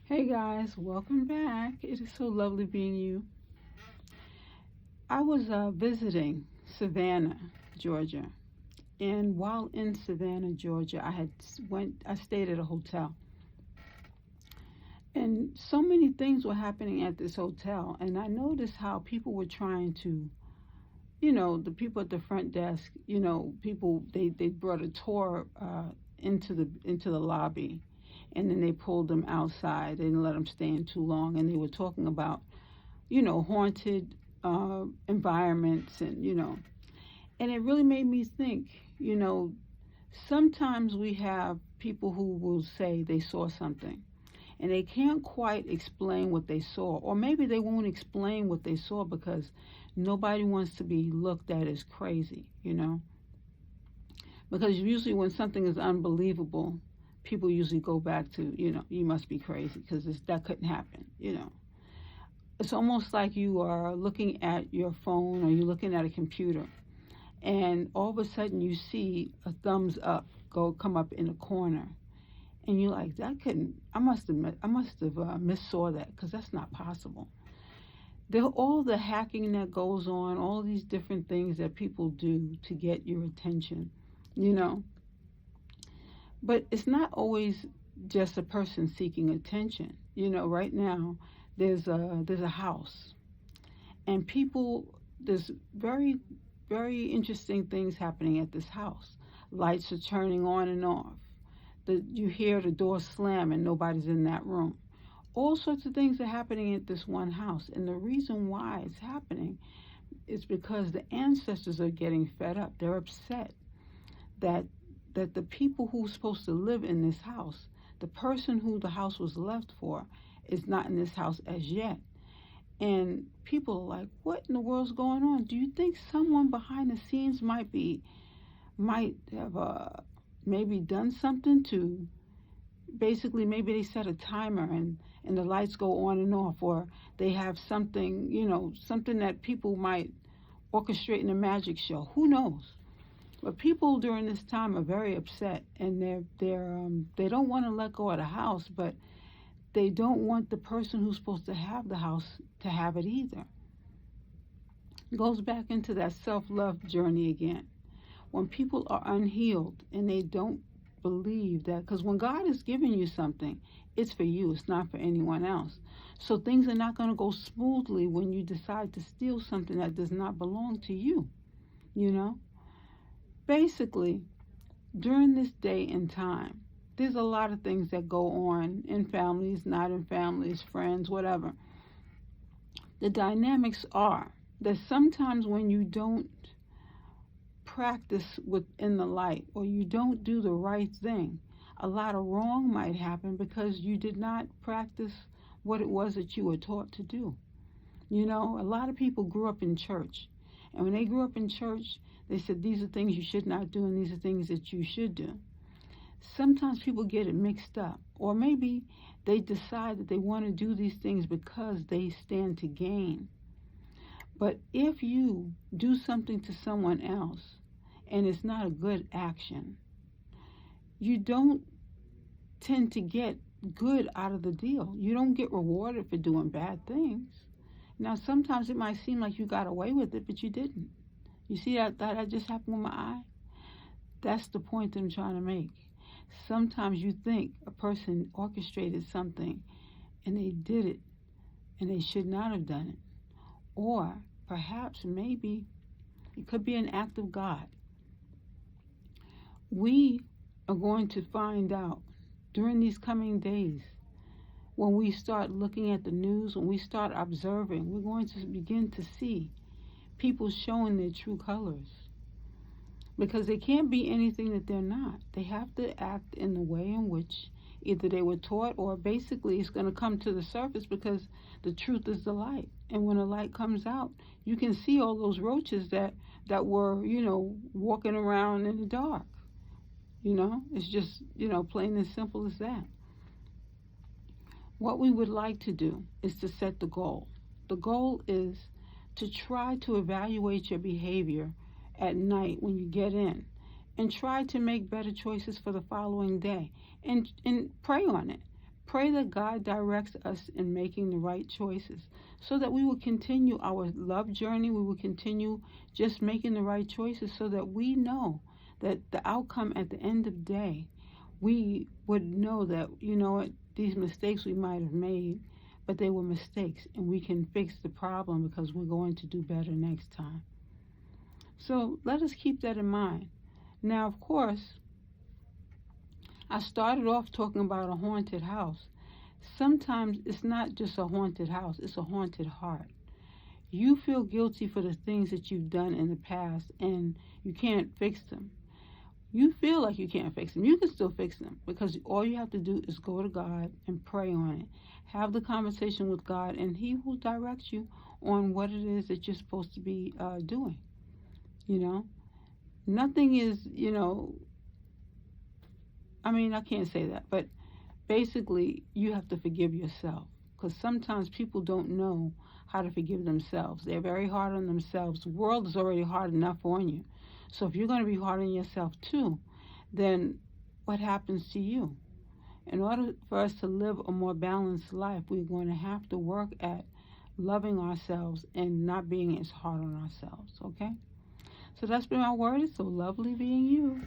Hey guys, welcome back. It is so lovely being you. I was visiting Savannah, Georgia, and while in Savannah, Georgia, I stayed at a hotel, and so many things were happening at this hotel, and I noticed how people were trying to, the people at the front desk, people they brought a tour into the lobby, and then they pulled them outside. They didn't let them stay in too long, and they were talking about haunted environments, and it really made me think, you know, sometimes we have people who will say they saw something and they can't quite explain what they saw, or maybe they won't explain what they saw because nobody wants to be looked at as crazy. Because usually when something is unbelievable, people usually go back to, you must be crazy because that couldn't happen. It's almost like you are looking at your phone or you're looking at a computer, and all of a sudden you see a thumbs up come up in the corner, and you're like, that couldn't. I must have missaw that because that's not possible. All the hacking that goes on, all these different things that people do to get your attention, you know. But it's not always just a person seeking attention. Right now there's a house, and people there's very interesting things happening at this house. Lights are turning on and off. You hear the door slam and nobody's in that room. All sorts of things are happening at this one house, and the reason why it's happening is because the ancestors are getting fed up. They're upset that the people who's supposed to live in this house, the person who the house was left for, is not in this house as yet. And people are like, what in the world's going on? Do you think someone behind the scenes might have maybe done something to, basically, maybe they set a timer and the lights go on and off, or they have something, something that people might orchestrate in a magic show. Who knows? But people during this time are very upset, and they don't want to let go of the house, but they don't want the person who's supposed to have the house to have it either. It goes back into that self-love journey again. When people are unhealed and they don't believe that, because when God is giving you something, it's for you, it's not for anyone else. So things are not going to go smoothly when you decide to steal something that does not belong to you, you know? Basically, during this day and time, there's a lot of things that go on in families, not in families, friends, whatever. The dynamics are that sometimes when you don't practice within the light, or you don't do the right thing, a lot of wrong might happen because you did not practice what it was that you were taught to do. A lot of people grew up in church, and when they grew up in church, they said these are things you should not do and these are things that you should do. Sometimes people get it mixed up, or maybe they decide that they want to do these things because they stand to gain. But if you do something to someone else and it's not a good action, you don't tend to get good out of the deal. You don't get rewarded for doing bad things. Now, sometimes it might seem like you got away with it, but you didn't. You see that just happened with my eye? That's the point that I'm trying to make. Sometimes you think a person orchestrated something and they did it and they should not have done it. Or perhaps maybe it could be an act of God. We are going to find out during these coming days, when we start looking at the news, when we start observing, we're going to begin to see people showing their true colors. Because they can't be anything that they're not. They have to act in the way in which either they were taught, or basically it's going to come to the surface because the truth is the light. And when the light comes out, you can see all those roaches that were, walking around in the dark. It's just, plain and simple as that. What we would like to do is to set the goal. The goal is to try to evaluate your behavior at night when you get in, and try to make better choices for the following day, and pray on it. Pray that God directs us in making the right choices so that we will continue our love journey. We will continue just making the right choices so that we know that the outcome at the end of the day, we would know that, you know what, these mistakes we might have made, but they were mistakes and we can fix the problem because we're going to do better next time. So let us keep that in mind. Now, of course, I started off talking about a haunted house. Sometimes it's not just a haunted house, it's a haunted heart. You feel guilty for the things that you've done in the past and you can't fix them. You feel like you can't fix them. You can still fix them because all you have to do is go to God and pray on it. Have the conversation with God, and He will direct you on what it is that you're supposed to be doing. You know, nothing is, I can't say that, but basically, you have to forgive yourself because sometimes people don't know how to forgive themselves. They're very hard on themselves. The world is already hard enough on you. So if you're going to be hard on yourself too, then what happens to you? In order for us to live a more balanced life, we're going to have to work at loving ourselves and not being as hard on ourselves, okay? So that's been my word. It's so lovely being you.